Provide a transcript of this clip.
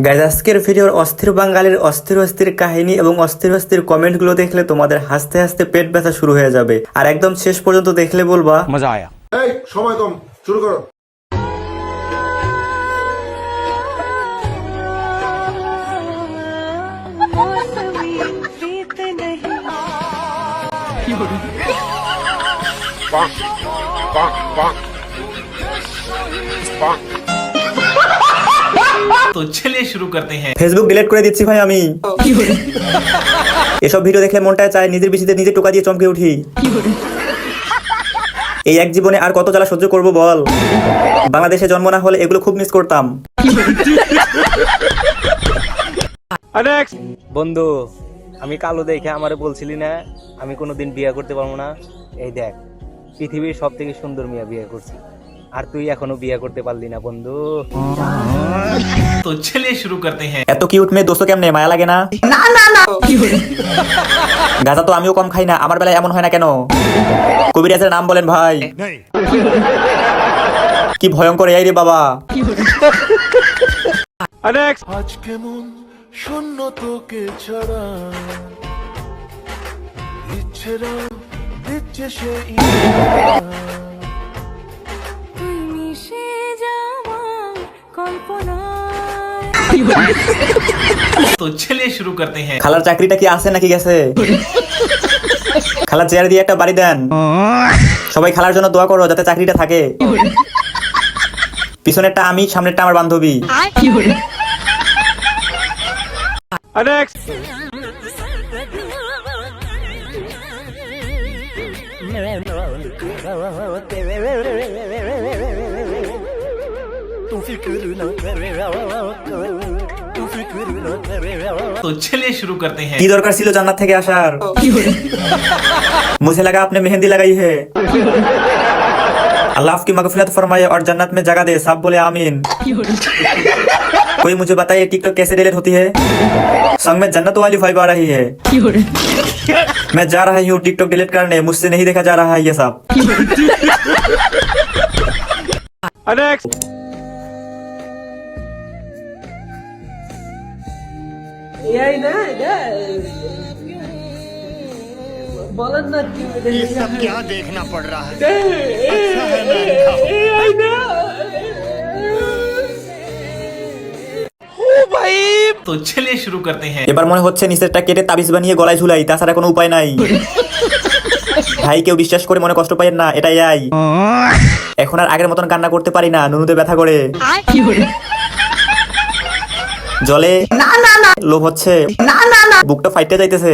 Guys আজকের ভিডিওর অস্থির বাঙালির অস্থির অস্থির কাহিনী এবং অস্থির অস্থির কমেন্ট গুলো দেখলে তোমাদের হাসতে হাসতে পেট ব্যথা শুরু হয়ে যাবে, আর একদম শেষ পর্যন্ত দেখলে বলবা মজা আয়া। এই সময় কম, শুরু করো। तो चलिए शुरू करते हैं। ফেসবুক ডিলিট করে দিচ্ছি ভাই আমি। এসব ভিডিও দেখলে মনটা চায় নিজের বিচিতে নিজে টোকা দিয়ে চমকে উঠি। এই এক জীবনে আর কত জ্বালা সহ্য করব বল। বাংলাদেশে জন্ম না হলে এগুলো খুব মিস করতাম। বন্ধু, আমি কালো দেখে আমারে বলছিলি না আমি কোনোদিন বিয়ে করতে পারবো না। এই দেখ, পৃথিবীর সব থেকে সুন্দর মেয়ে বিয়ে করছি, আর তুই এখনো বিয়ে করতে পারলি না বন্ধু। तो चलिए शुरू करते हैं। এত কিউট মেয়ে দোস্ত কেমনে, মায়া লাগে না? গাঁজা তো আমিও কম খাই না, আমার বেলায় এমন হয় না কেন? কবিরাজের নাম বলেন ভাই। কি ভয়ঙ্কর এই রে বাবা। আজ কেমন শূন্য তোকে ছাড়া, ইচ্ছেরা দিচ্ছে সেই तो चलिए शुरू करते हैं। খালার চাকরিটা কি আছে নাকি গেছে? খালার চেয়ার দিয়ে একটা বাড়ি দেন। সবাই খালার জন্য দোয়া করো যাতে চাকরিটা থাকে। পিছনেরটা আমি, সামনেরটা আমার বান্ধবী। तो चलिए शुरू करते हैं। কি দরকার ছিল জান্নাত থেকে আসার? मुझे लगा आपने मेहंदी लगाई है। अल्लाह आपकी मगफिरत फरमाए और जन्नत में जगह दे, सब बोले आमीन। कोई मुझे बताइए टिकटॉक कैसे डिलीट होती है? संग में जन्नत वाली वाइब आ रही है। मैं जा रहा हूँ टिकटॉक डिलीट करने, मुझसे नहीं देखा जा रहा है ये सब। ये सब क्या देखना पड़ रहा है? अच्छा है मैं अंधा हूं। तो चलिए शुरू करते हैं। এবার মনে হচ্ছে নিচেরটা কেটে তাবিজ বানিয়ে গলায় ঝুলাই, তাছাড়া কোনো উপায় নাই। ভাই কেউ বিশ্বাস করে মনে কষ্ট পাইয়েন না, এটা এআই। এখন আর আগের মতন কান্না করতে পারি না, নুনুতে ব্যথা করে। জলে লোভ হচ্ছে, বুকটা ফাইটে যাইতেছে।